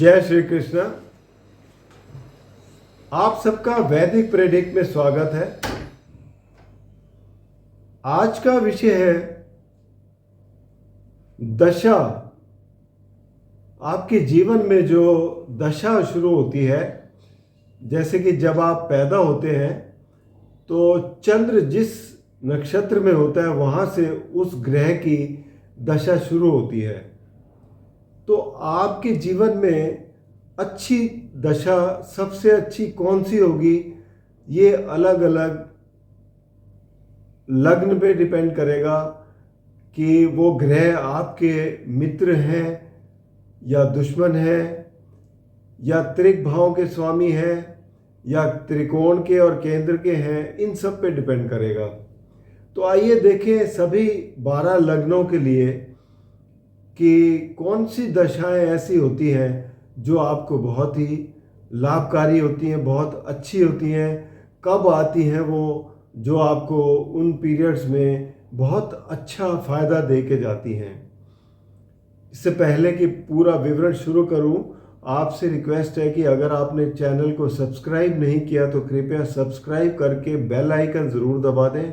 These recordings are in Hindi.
जय श्री कृष्ण। आप सबका वैदिक प्रेडिक्ट में स्वागत है। आज का विषय है दशा। आपके जीवन में जो दशा शुरू होती है, जैसे कि जब आप पैदा होते हैं तो चंद्र जिस नक्षत्र में होता है वहां से उस ग्रह की दशा शुरू होती है। तो आपके जीवन में अच्छी दशा सबसे अच्छी कौन सी होगी, ये अलग अलग लग्न पे डिपेंड करेगा कि वो ग्रह आपके मित्र हैं या दुश्मन हैं या त्रिक भाव के स्वामी हैं या त्रिकोण के और केंद्र के हैं, इन सब पे डिपेंड करेगा। तो आइए देखें सभी 12 लग्नों के लिए कि कौन सी दशाएं ऐसी होती हैं जो आपको बहुत ही लाभकारी होती हैं, बहुत अच्छी होती हैं, कब आती हैं वो, जो आपको उन पीरियड्स में बहुत अच्छा फ़ायदा दे के जाती हैं। इससे पहले कि पूरा विवरण शुरू करूं, आपसे रिक्वेस्ट है कि अगर आपने चैनल को सब्सक्राइब नहीं किया तो कृपया सब्सक्राइब करके बेल आइकन ज़रूर दबा दें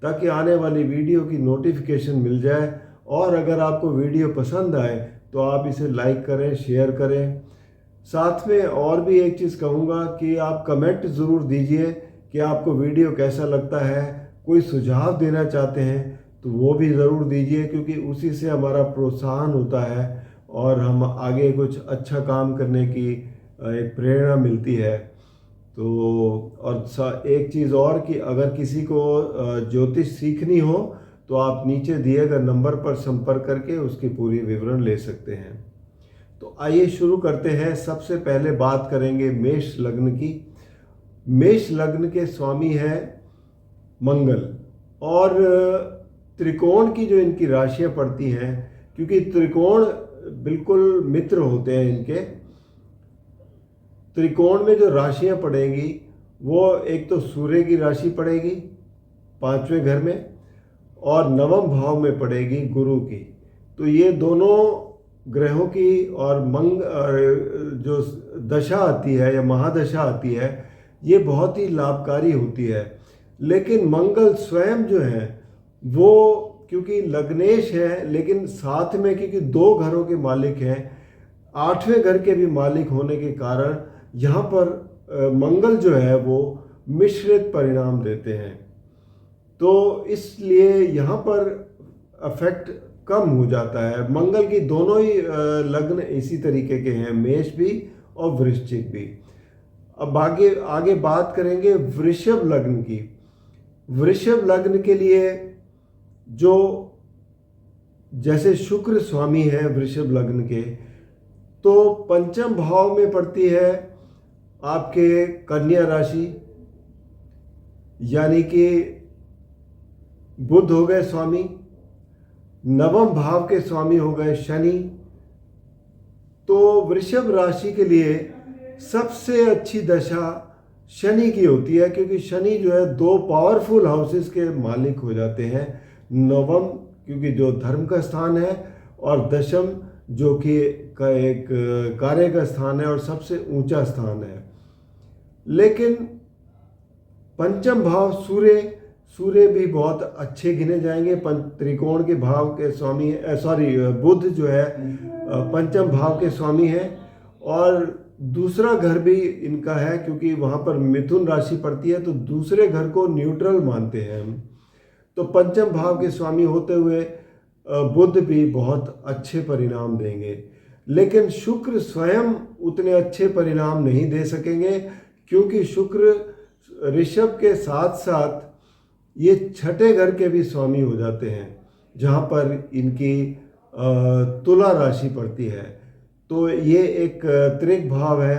ताकि आने वाली वीडियो की नोटिफिकेशन मिल जाए। और अगर आपको वीडियो पसंद आए तो आप इसे लाइक करें, शेयर करें। साथ में और भी एक चीज़ कहूँगा कि आप कमेंट ज़रूर दीजिए कि आपको वीडियो कैसा लगता है। कोई सुझाव देना चाहते हैं तो वो भी ज़रूर दीजिए, क्योंकि उसी से हमारा प्रोत्साहन होता है और हम आगे कुछ अच्छा काम करने की एक प्रेरणा मिलती है। तो और एक चीज़ और कि अगर किसी को ज्योतिष सीखनी हो तो आप नीचे दिए गए नंबर पर संपर्क करके उसकी पूरी विवरण ले सकते हैं। तो आइए शुरू करते हैं। सबसे पहले बात करेंगे मेष लग्न की। मेष लग्न के स्वामी हैं मंगल, और त्रिकोण की जो इनकी राशियां पड़ती हैं, क्योंकि त्रिकोण बिल्कुल मित्र होते हैं इनके। त्रिकोण में जो राशियां पड़ेंगी वो एक तो सूर्य की राशि पड़ेगी 5वें घर में, और नवम भाव में पड़ेगी गुरु की। तो ये दोनों ग्रहों की और जो दशा आती है या महादशा आती है, ये बहुत ही लाभकारी होती है। लेकिन मंगल स्वयं जो है वो, क्योंकि लग्नेश है लेकिन साथ में क्योंकि 2 घरों के मालिक हैं, 8वें घर के भी मालिक होने के कारण यहाँ पर मंगल जो है वो मिश्रित परिणाम देते हैं। तो इसलिए यहाँ पर अफेक्ट कम हो जाता है। मंगल की दोनों ही लग्न इसी तरीके के हैं, मेष भी और वृश्चिक भी। अब आगे बात करेंगे वृषभ लग्न की। वृषभ लग्न के लिए जो जैसे शुक्र स्वामी है वृषभ लग्न के, तो पंचम भाव में पड़ती है आपके कन्या राशि, यानी कि बुध हो गए स्वामी। नवम भाव के स्वामी हो गए शनि। तो वृषभ राशि के लिए सबसे अच्छी दशा शनि की होती है, क्योंकि शनि जो है 2 पावरफुल हाउसेस के मालिक हो जाते हैं। नवम क्योंकि जो धर्म का स्थान है, और दशम जो कि एक कार्य का स्थान है और सबसे ऊंचा स्थान है। लेकिन पंचम भाव सूर्य भी बहुत अच्छे गिने जाएंगे। त्रिकोण के भाव के स्वामी, बुध जो है पंचम भाव के स्वामी हैं, और दूसरा घर भी इनका है क्योंकि वहाँ पर मिथुन राशि पड़ती है, तो दूसरे घर को न्यूट्रल मानते हैं हम। तो पंचम भाव के स्वामी होते हुए बुध भी बहुत अच्छे परिणाम देंगे। लेकिन शुक्र स्वयं उतने अच्छे परिणाम नहीं दे सकेंगे, क्योंकि शुक्र ऋषभ के साथ साथ ये 6ठे घर के भी स्वामी हो जाते हैं, जहाँ पर इनकी तुला राशि पड़ती है। तो ये एक त्रिक भाव है,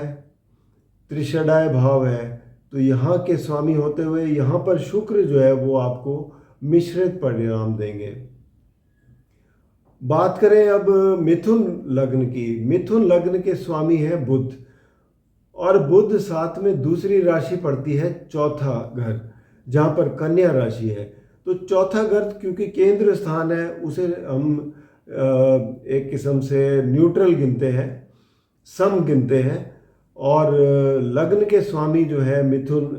त्रिषडाय भाव है। तो यहाँ के स्वामी होते हुए यहाँ पर शुक्र जो है वो आपको मिश्रित परिणाम देंगे। बात करें अब मिथुन लग्न की। मिथुन लग्न के स्वामी हैं बुध, और बुध साथ में दूसरी राशि पड़ती है चौथा घर, जहाँ पर कन्या राशि है। तो चौथा घर क्योंकि केंद्र स्थान है, उसे हम एक किस्म से न्यूट्रल गिनते हैं। सम गिनते हैं। और लग्न के स्वामी जो है मिथुन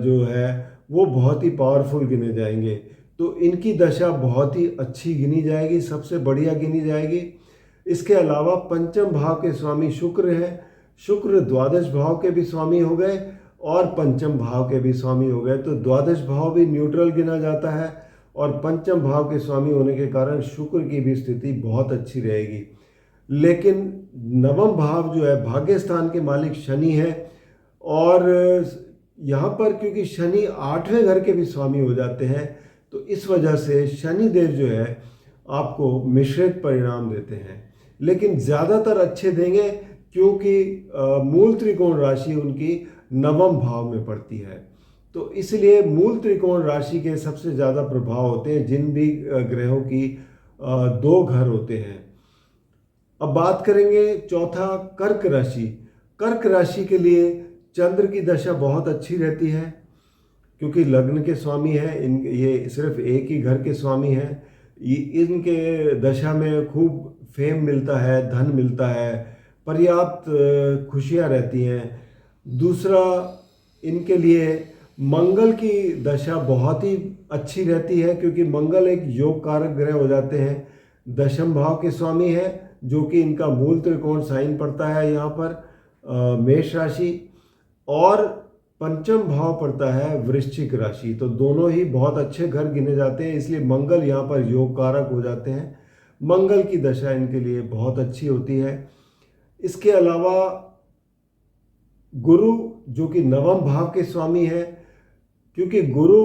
जो है वो बहुत ही पावरफुल गिने जाएंगे। तो इनकी दशा बहुत ही अच्छी गिनी जाएगी, सबसे बढ़िया गिनी जाएगी। इसके अलावा पंचम भाव के स्वामी शुक्र हैं। शुक्र द्वादश भाव के भी स्वामी हो गए और पंचम भाव के भी स्वामी हो गए। तो द्वादश भाव भी न्यूट्रल गिना जाता है और पंचम भाव के स्वामी होने के कारण शुक्र की भी स्थिति बहुत अच्छी रहेगी। लेकिन नवम भाव जो है भाग्य स्थान के मालिक शनि है और यहाँ पर क्योंकि शनि 8वें घर के भी स्वामी हो जाते हैं तो इस वजह से शनि देव जो है आपको मिश्रित परिणाम देते हैं, लेकिन ज़्यादातर अच्छे देंगे क्योंकि मूल त्रिकोण राशि उनकी नवम भाव में पड़ती है। तो इसलिए मूल त्रिकोण राशि के सबसे ज़्यादा प्रभाव होते हैं जिन भी ग्रहों की 2 घर होते हैं। अब बात करेंगे चौथा कर्क राशि। कर्क राशि के लिए चंद्र की दशा बहुत अच्छी रहती है क्योंकि लग्न के स्वामी हैं, ये सिर्फ एक ही घर के स्वामी हैं। इनके दशा में खूब फेम मिलता है, धन मिलता है, पर्याप्त खुशियाँ रहती हैं। दूसरा, इनके लिए मंगल की दशा बहुत ही अच्छी रहती है क्योंकि मंगल एक योग कारक ग्रह हो जाते हैं। दशम भाव के स्वामी है जो कि इनका मूल त्रिकोण साइन पड़ता है यहाँ पर मेष राशि, और पंचम भाव पड़ता है वृश्चिक राशि। तो दोनों ही बहुत अच्छे घर गिने जाते हैं, इसलिए मंगल यहाँ पर योग कारक हो जाते हैं। मंगल की दशा इनके लिए बहुत अच्छी होती है। इसके अलावा गुरु जो कि नवम भाव के स्वामी है, क्योंकि गुरु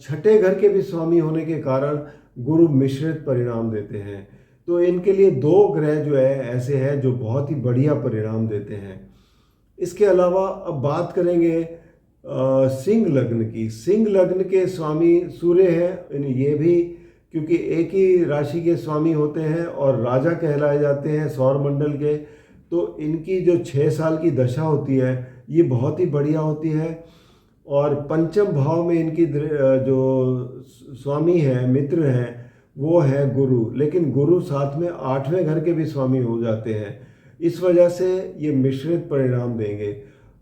6ठे घर के भी स्वामी होने के कारण गुरु मिश्रित परिणाम देते हैं। तो इनके लिए 2 ग्रह जो है ऐसे हैं जो बहुत ही बढ़िया परिणाम देते हैं। इसके अलावा अब बात करेंगे सिंह लग्न की। सिंह लग्न के स्वामी सूर्य हैं। ये भी क्योंकि एक ही राशि के स्वामी होते हैं और राजा कहलाए जाते हैं सौर मंडल के, तो इनकी जो 6 साल की दशा होती है ये बहुत ही बढ़िया होती है। और पंचम भाव में इनकी जो स्वामी हैं, मित्र हैं, वो है गुरु, लेकिन गुरु साथ में 8वें घर के भी स्वामी हो जाते हैं। इस वजह से ये मिश्रित परिणाम देंगे।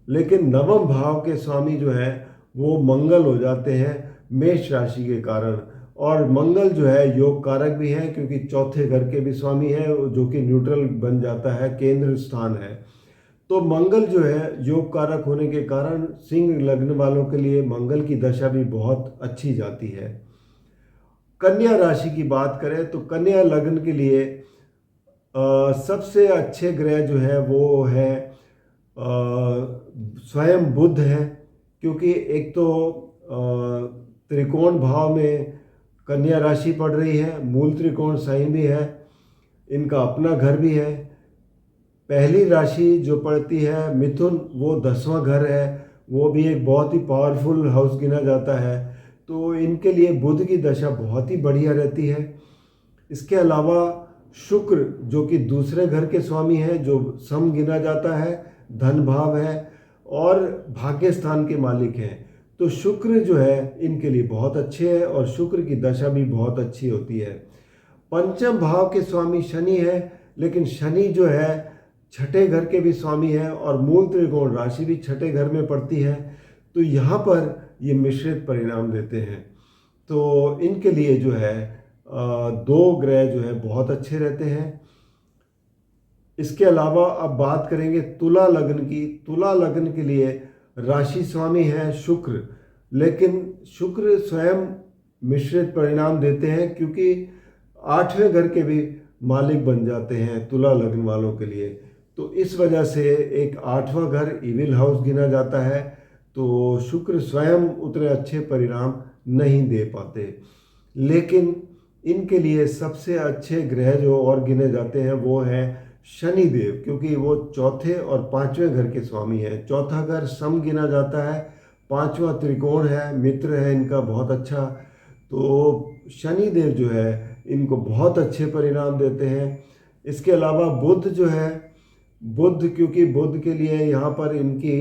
लेकिन नवम भाव के स्वामी जो है वो मंगल हो जाते हैं मेष राशि के कारण, और मंगल जो है योग कारक भी है क्योंकि 4थे घर के भी स्वामी है जो कि न्यूट्रल बन जाता है, केंद्र स्थान है। तो मंगल जो है योग कारक होने के कारण सिंह लग्न वालों के लिए मंगल की दशा भी बहुत अच्छी जाती है। कन्या राशि की बात करें तो कन्या लग्न के लिए सबसे अच्छे ग्रह जो है वो है स्वयं बुध है, क्योंकि एक तो त्रिकोण भाव में कन्या राशि पड़ रही है, मूल त्रिकोण साइन भी है, इनका अपना घर भी है। पहली राशि जो पड़ती है मिथुन, वो 10वां घर है, वो भी एक बहुत ही पावरफुल हाउस गिना जाता है। तो इनके लिए बुध की दशा बहुत ही बढ़िया रहती है। इसके अलावा शुक्र जो कि दूसरे घर के स्वामी हैं, जो सम गिना जाता है, धन भाव है और भाग्य स्थान के मालिक हैं। तो शुक्र जो है इनके लिए बहुत अच्छे है और शुक्र की दशा भी बहुत अच्छी होती है। पंचम भाव के स्वामी शनि है, लेकिन शनि जो है 6ठे घर के भी स्वामी है और मूल त्रिकोण राशि भी 6ठे घर में पड़ती है। तो यहाँ पर ये मिश्रित परिणाम देते हैं। तो इनके लिए जो है 2 ग्रह जो है बहुत अच्छे रहते हैं। इसके अलावा अब बात करेंगे तुला लग्न की। तुला लग्न के लिए राशि स्वामी है शुक्र, लेकिन शुक्र स्वयं मिश्रित परिणाम देते हैं क्योंकि 8वें घर के भी मालिक बन जाते हैं तुला लग्न वालों के लिए। तो इस वजह से एक 8वां घर इविल हाउस गिना जाता है। तो शुक्र स्वयं उतने अच्छे परिणाम नहीं दे पाते। लेकिन इनके लिए सबसे अच्छे ग्रह जो और गिने जाते हैं वो हैं शनि देव, क्योंकि वो 4थे और 5वें घर के स्वामी हैं। 4था घर सम गिना जाता है, 5वां त्रिकोण है, मित्र है इनका बहुत अच्छा। तो शनि देव जो है इनको बहुत अच्छे परिणाम देते हैं। इसके अलावा बुध जो है, बुध क्योंकि बुध के लिए यहाँ पर इनकी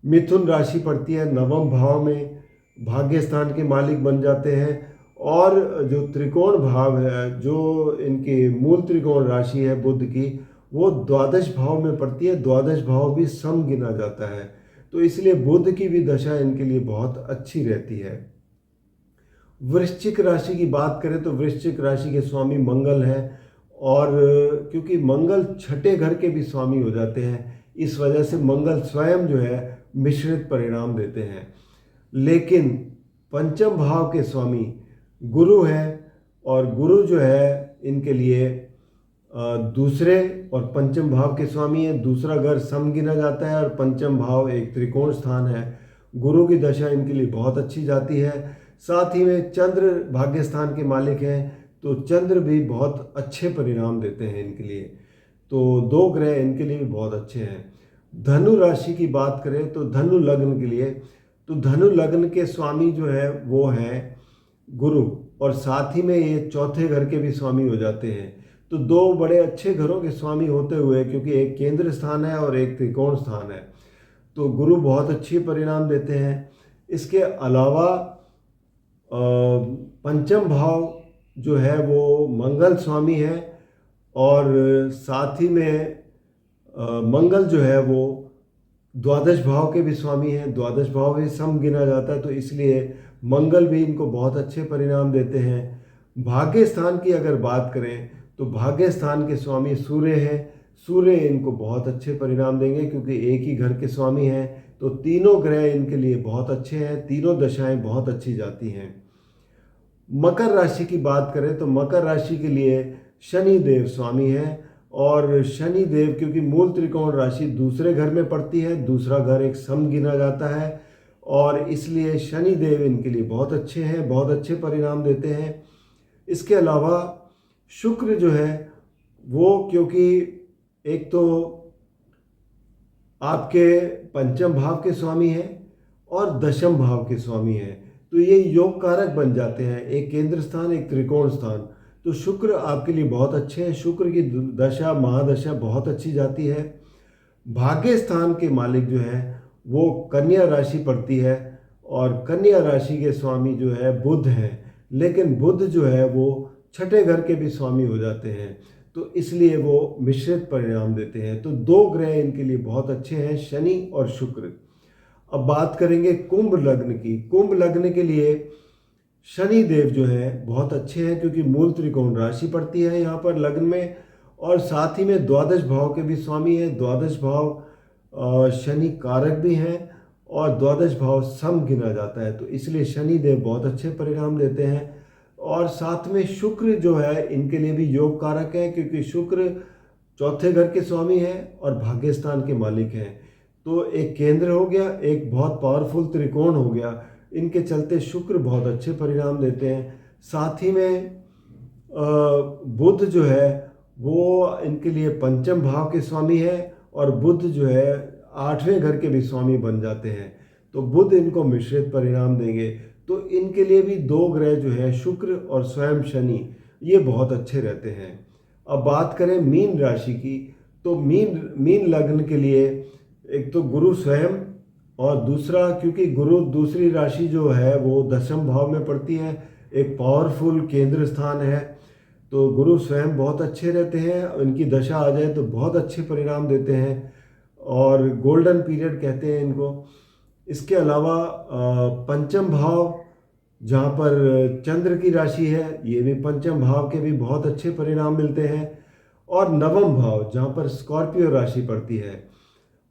मिथुन राशि पड़ती है, 9वें भाव में भाग्य स्थान के मालिक बन जाते हैं और जो त्रिकोण भाव है, जो इनकी मूल त्रिकोण राशि है बुध की, वो द्वादश भाव में पड़ती है। द्वादश भाव भी सम गिना जाता है, तो इसलिए बुध की भी दशा इनके लिए बहुत अच्छी रहती है। वृश्चिक राशि की बात करें तो वृश्चिक राशि के स्वामी मंगल हैं, और क्योंकि मंगल छठे घर के भी स्वामी हो जाते हैं, इस वजह से मंगल स्वयं जो है मिश्रित परिणाम देते हैं। लेकिन पंचम भाव के स्वामी गुरु हैं, और गुरु जो है इनके लिए दूसरे और पंचम भाव के स्वामी है। दूसरा घर सम गिना जाता है और पंचम भाव एक त्रिकोण स्थान है। गुरु की दशा इनके लिए बहुत अच्छी जाती है। साथ ही में चंद्र भाग्य स्थान के मालिक हैं, तो चंद्र भी बहुत अच्छे परिणाम देते हैं इनके लिए। तो दो ग्रह इनके लिए भी बहुत अच्छे हैं। धनु राशि की बात करें तो धनु लग्न के लिए, तो धनु लग्न के स्वामी जो है वो हैं गुरु, और साथ ही में ये चौथे घर के भी स्वामी हो जाते हैं। तो दो बड़े अच्छे घरों के स्वामी होते हुए, क्योंकि एक केंद्र स्थान है और एक त्रिकोण स्थान है, तो गुरु बहुत अच्छे परिणाम देते हैं। इसके अलावा पंचम भाव जो है वो मंगल स्वामी है, और साथ ही में मंगल जो है वो द्वादश भाव के भी स्वामी हैं। द्वादश भाव भी सम गिना जाता है, तो इसलिए मंगल भी इनको बहुत अच्छे परिणाम देते हैं। भाग्य स्थान की अगर बात करें तो भाग्य स्थान के स्वामी सूर्य हैं। सूर्य इनको बहुत अच्छे परिणाम देंगे, क्योंकि एक ही घर के स्वामी हैं, तो तीनों ग्रह इनके लिए बहुत अच्छे हैं। तीनों दशाएं बहुत अच्छी जाती हैं। मकर राशि की बात करें तो मकर राशि के लिए शनि देव स्वामी हैं, और शनि देव क्योंकि मूल त्रिकोण राशि दूसरे घर में पड़ती है, दूसरा घर एक सम गिना जाता है, और इसलिए शनि देव इनके लिए बहुत अच्छे हैं, बहुत अच्छे परिणाम देते हैं। इसके अलावा शुक्र जो है वो, क्योंकि एक तो आपके पंचम भाव के स्वामी हैं और दशम भाव के स्वामी हैं, तो ये योग कारक बन जाते हैं, एक केंद्र स्थान एक त्रिकोण स्थान। तो शुक्र आपके लिए बहुत अच्छे हैं। शुक्र की दशा महादशा बहुत अच्छी जाती है। भाग्य स्थान के मालिक जो है वो कन्या राशि पड़ती है, और कन्या राशि के स्वामी जो है बुध हैं, लेकिन बुध जो है वो छठे घर के भी स्वामी हो जाते हैं, तो इसलिए वो मिश्रित परिणाम देते हैं। तो दो ग्रह इनके लिए बहुत अच्छे हैं, शनि और शुक्र। अब बात करेंगे कुंभ लग्न की। कुंभ लग्न के लिए शनि देव जो है बहुत अच्छे हैं, क्योंकि मूल त्रिकोण राशि पड़ती है यहाँ पर लग्न में, और साथ ही में द्वादश भाव के भी स्वामी हैं। द्वादश भाव शनि कारक भी हैं, और द्वादश भाव सम गिना जाता है, तो इसलिए शनि देव बहुत अच्छे परिणाम देते हैं। और साथ में शुक्र जो है इनके लिए भी योग कारक है, क्योंकि शुक्र चौथे घर के स्वामी हैं और भाग्य स्थान के मालिक हैं। तो एक केंद्र हो गया, एक बहुत पावरफुल त्रिकोण हो गया, इनके चलते शुक्र बहुत अच्छे परिणाम देते हैं। साथ ही में बुध जो है वो इनके लिए पंचम भाव के स्वामी है, और बुध जो है आठवें घर के भी स्वामी बन जाते हैं, तो बुध इनको मिश्रित परिणाम देंगे। तो इनके लिए भी दो ग्रह जो है शुक्र और स्वयं शनि, ये बहुत अच्छे रहते हैं। अब बात करें मीन राशि की, तो मीन लग्न के लिए एक तो गुरु स्वयं, और दूसरा क्योंकि गुरु दूसरी राशि जो है वो दशम भाव में पड़ती है, एक पावरफुल केंद्र स्थान है, तो गुरु स्वयं बहुत अच्छे रहते हैं। इनकी दशा आ जाए तो बहुत अच्छे परिणाम देते हैं, और गोल्डन पीरियड कहते हैं इनको। इसके अलावा पंचम भाव जहाँ पर चंद्र की राशि है, ये भी पंचम भाव के भी बहुत अच्छे परिणाम मिलते हैं। और नवम भाव जहाँ पर स्कॉर्पियो राशि पड़ती है,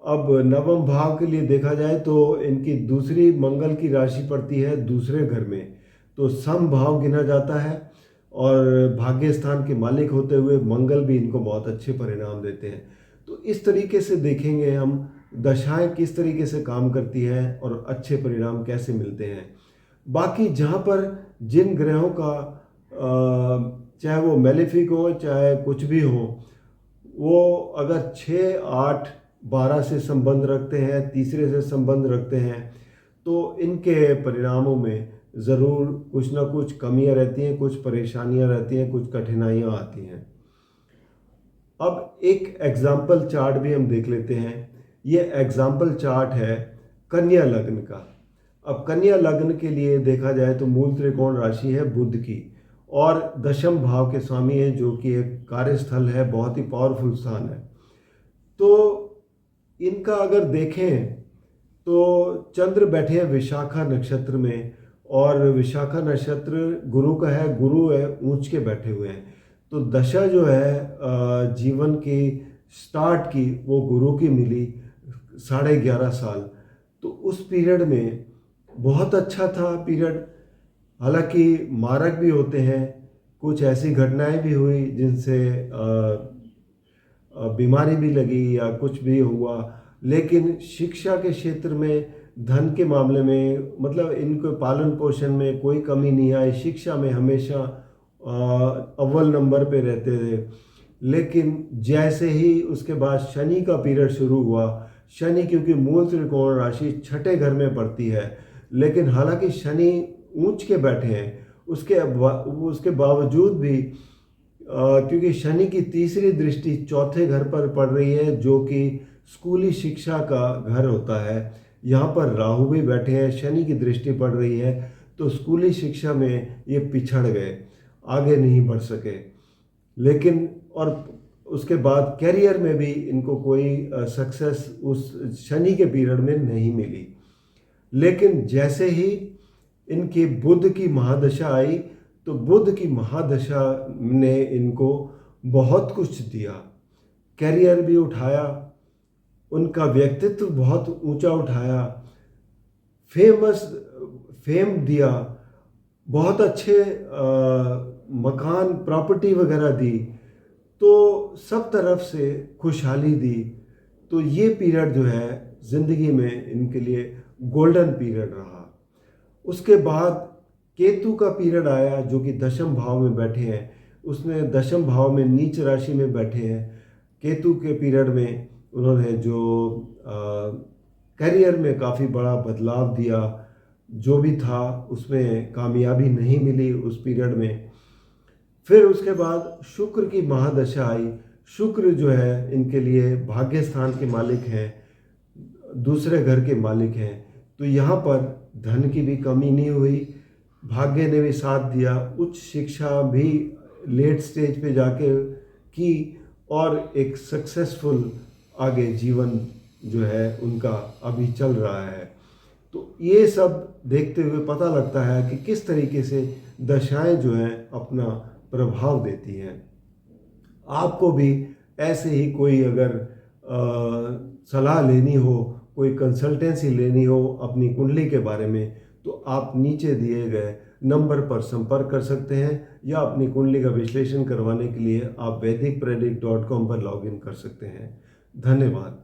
अब नवम भाव के लिए देखा जाए तो इनकी दूसरी मंगल की राशि पड़ती है दूसरे घर में, तो सम भाव गिना जाता है, और भाग्य स्थान के मालिक होते हुए मंगल भी इनको बहुत अच्छे परिणाम देते हैं। तो इस तरीके से देखेंगे हम दशाएं किस तरीके से काम करती है और अच्छे परिणाम कैसे मिलते हैं। बाकी जहाँ पर जिन ग्रहों का चाहे वो मेलेफिक हो चाहे कुछ भी हो, वो अगर 6, 8, 12 से संबंध रखते हैं, तीसरे से संबंध रखते हैं, तो इनके परिणामों में ज़रूर कुछ ना कुछ कमियां रहती हैं, कुछ परेशानियां रहती हैं, कुछ कठिनाइयां आती हैं। अब एक एग्जाम्पल चार्ट भी हम देख लेते हैं। ये एग्जाम्पल चार्ट है कन्या लग्न का। अब कन्या लग्न के लिए देखा जाए तो मूल त्रिकोण राशि है बुध की, और दशम भाव के स्वामी है जो कि एक कार्यस्थल है, बहुत ही पावरफुल स्थान है। तो इनका अगर देखें तो चंद्र बैठे हैं विशाखा नक्षत्र में, और विशाखा नक्षत्र गुरु का है, गुरु है ऊंच के बैठे हुए हैं। तो दशा जो है जीवन की स्टार्ट की वो गुरु की मिली 11.5 साल। तो उस पीरियड में बहुत अच्छा था पीरियड, हालांकि मारक भी होते हैं, कुछ ऐसी घटनाएं भी हुई जिनसे बीमारी भी लगी या कुछ भी हुआ, लेकिन शिक्षा के क्षेत्र में, धन के मामले में, मतलब इनको पालन पोषण में कोई कमी नहीं आई, शिक्षा में हमेशा अव्वल नंबर पे रहते थे। लेकिन जैसे ही उसके बाद शनि का पीरियड शुरू हुआ, शनि क्योंकि मूल त्रिकोण राशि छठे घर में पड़ती है, लेकिन हालांकि शनि ऊंच के बैठे हैं, उसके बावजूद भी क्योंकि शनि की तीसरी दृष्टि चौथे घर पर पड़ रही है जो कि स्कूली शिक्षा का घर होता है, यहाँ पर राहु भी बैठे हैं, शनि की दृष्टि पड़ रही है, तो स्कूली शिक्षा में ये पिछड़ गए, आगे नहीं बढ़ सके। लेकिन और उसके बाद कैरियर में भी इनको कोई सक्सेस उस शनि के पीरियड में नहीं मिली। लेकिन जैसे ही इनकी बुध की महादशा आई, तो बुध की महादशा ने इनको बहुत कुछ दिया, कैरियर भी उठाया, उनका व्यक्तित्व बहुत ऊंचा उठाया, फेम दिया, बहुत अच्छे मकान प्रॉपर्टी वगैरह दी, तो सब तरफ से खुशहाली दी। तो ये पीरियड जो है ज़िंदगी में इनके लिए गोल्डन पीरियड रहा। उसके बाद केतु का पीरियड आया जो कि दशम भाव में बैठे हैं, उसने दशम भाव में नीच राशि में बैठे हैं। केतु के पीरियड में उन्होंने जो करियर में काफ़ी बड़ा बदलाव दिया, जो भी था उसमें कामयाबी नहीं मिली उस पीरियड में। फिर उसके बाद शुक्र की महादशा आई। शुक्र जो है इनके लिए भाग्य स्थान के मालिक हैं, दूसरे घर के मालिक हैं, तो यहाँ पर धन की भी कमी नहीं हुई, भाग्य ने भी साथ दिया, उच्च शिक्षा भी लेट स्टेज पे जाके की, और एक सक्सेसफुल आगे जीवन जो है उनका अभी चल रहा है। तो ये सब देखते हुए पता लगता है कि किस तरीके से दशाएं जो हैं अपना प्रभाव देती हैं। आपको भी ऐसे ही कोई अगर सलाह लेनी हो, कोई कंसल्टेंसी लेनी हो अपनी कुंडली के बारे में, तो आप नीचे दिए गए नंबर पर संपर्क कर सकते हैं, या अपनी कुंडली का विश्लेषण करवाने के लिए आप वैदिकप्रेडिक्ट.com पर लॉगिन कर सकते हैं। धन्यवाद।